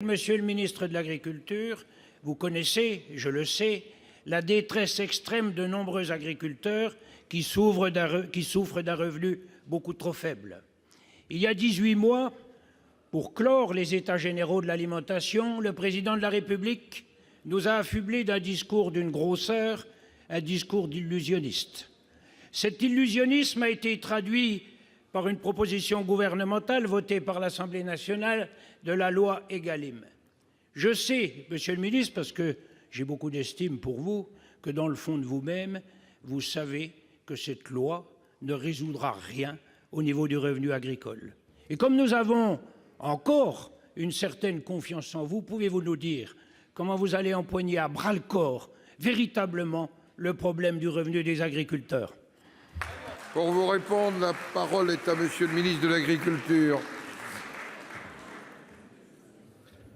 Monsieur le ministre de l'Agriculture, vous connaissez, je le sais, la détresse extrême de nombreux agriculteurs qui souffrent d'un revenu beaucoup trop faible. Il y a 18 mois, pour clore les États généraux de l'alimentation, le président de la République nous a affublés d'un discours d'une grosseur, un discours d'illusionniste. Cet illusionnisme a été traduit par une proposition gouvernementale votée par l'Assemblée nationale de la loi Egalim. Je sais, monsieur le ministre, parce que j'ai beaucoup d'estime pour vous, que dans le fond de vous-même, vous savez que cette loi ne résoudra rien au niveau du revenu agricole. Et comme nous avons encore une certaine confiance en vous, pouvez-vous nous dire comment vous allez empoigner à bras-le-corps véritablement le problème du revenu des agriculteurs? Pour vous répondre, la parole est à monsieur le ministre de l'Agriculture.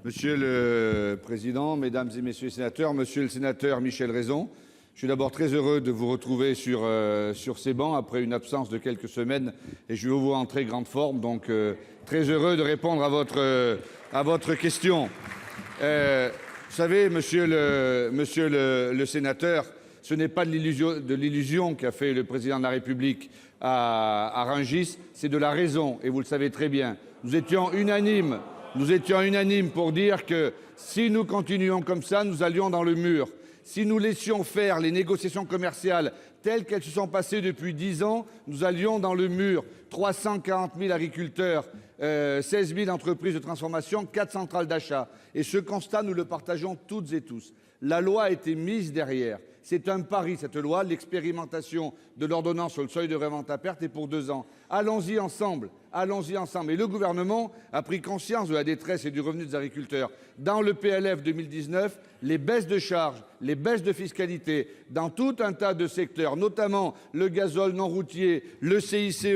Monsieur le Président, Mesdames et Messieurs les sénateurs, Monsieur le sénateur Michel Raison, je suis d'abord très heureux de vous retrouver sur ces bancs après une absence de quelques semaines et je vous vois en très grande forme, donc très heureux de répondre à votre question. Vous savez, monsieur le sénateur, ce n'est pas de l'illusion qu'a fait le président de la République à Rungis, c'est de la raison, et vous le savez très bien. Nous étions unanimes pour dire que si nous continuions comme ça, nous allions dans le mur. Si nous laissions faire les négociations commerciales telles qu'elles se sont passées depuis 10 ans, nous allions dans le mur. 340 000 agriculteurs, 16 000 entreprises de transformation, 4 centrales d'achat. Et ce constat, nous le partageons toutes et tous. La loi a été mise derrière. C'est un pari, cette loi, l'expérimentation de l'ordonnance sur le seuil de revente à perte est pour 2 ans. Allons-y ensemble, allons-y ensemble. Et le gouvernement a pris conscience de la détresse et du revenu des agriculteurs. Dans le PLF 2019, les baisses de charges, les baisses de fiscalité, dans tout un tas de secteurs, notamment le gazole non routier, le CICE,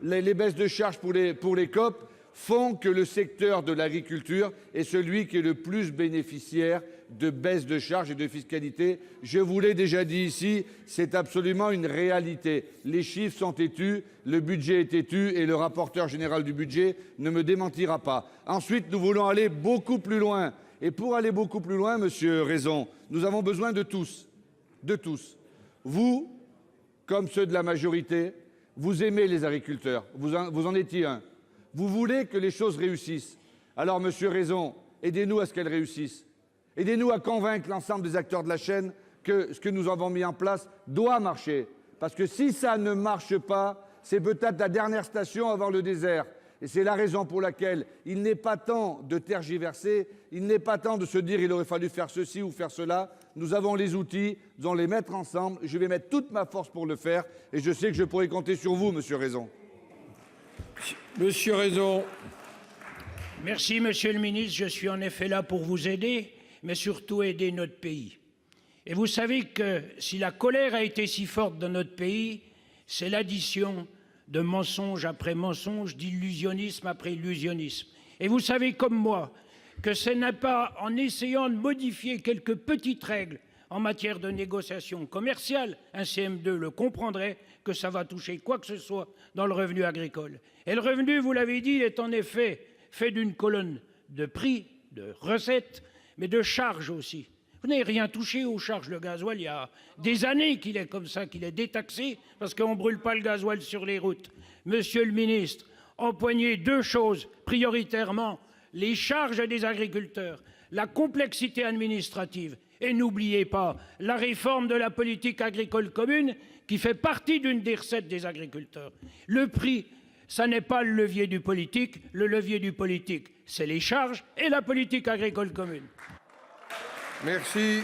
les baisses de charges pour les COP, font que le secteur de l'agriculture est celui qui est le plus bénéficiaire de baisse de charges et de fiscalité. Je vous l'ai déjà dit ici, c'est absolument une réalité. Les chiffres sont têtus, le budget est têtu et le rapporteur général du budget ne me démentira pas. Ensuite, nous voulons aller beaucoup plus loin. Et pour aller beaucoup plus loin, monsieur Raison, nous avons besoin de tous. De tous. Vous, comme ceux de la majorité, vous aimez les agriculteurs. Vous en étiez un. Vous voulez que les choses réussissent. Alors, monsieur Raison, aidez-nous à ce qu'elles réussissent. Aidez-nous à convaincre l'ensemble des acteurs de la chaîne que ce que nous avons mis en place doit marcher. Parce que si ça ne marche pas, c'est peut-être la dernière station avant le désert. Et c'est la raison pour laquelle il n'est pas temps de tergiverser, il n'est pas temps de se dire il aurait fallu faire ceci ou faire cela. Nous avons les outils, nous allons les mettre ensemble. Je vais mettre toute ma force pour le faire et je sais que je pourrai compter sur vous, monsieur Raison. Monsieur Raison. Merci, monsieur le ministre. Je suis en effet là pour vous aider, mais surtout aider notre pays. Et vous savez que si la colère a été si forte dans notre pays, c'est l'addition de mensonge après mensonge, d'illusionnisme après illusionnisme. Et vous savez comme moi que ce n'est pas en essayant de modifier quelques petites règles en matière de négociation commerciale, un CM2 le comprendrait, que ça va toucher quoi que ce soit dans le revenu agricole. Et le revenu, vous l'avez dit, est en effet fait d'une colonne de prix, de recettes, mais de charges aussi. Vous n'avez rien touché aux charges. Le gasoil, il y a des années qu'il est comme ça, qu'il est détaxé, parce qu'on ne brûle pas le gasoil sur les routes. Monsieur le ministre, empoignez 2 choses prioritairement, les charges des agriculteurs, la complexité administrative, et n'oubliez pas la réforme de la politique agricole commune, qui fait partie d'une des recettes des agriculteurs. Le prix, ça n'est pas le levier du politique. Le levier du politique, c'est les charges et la politique agricole commune. Merci.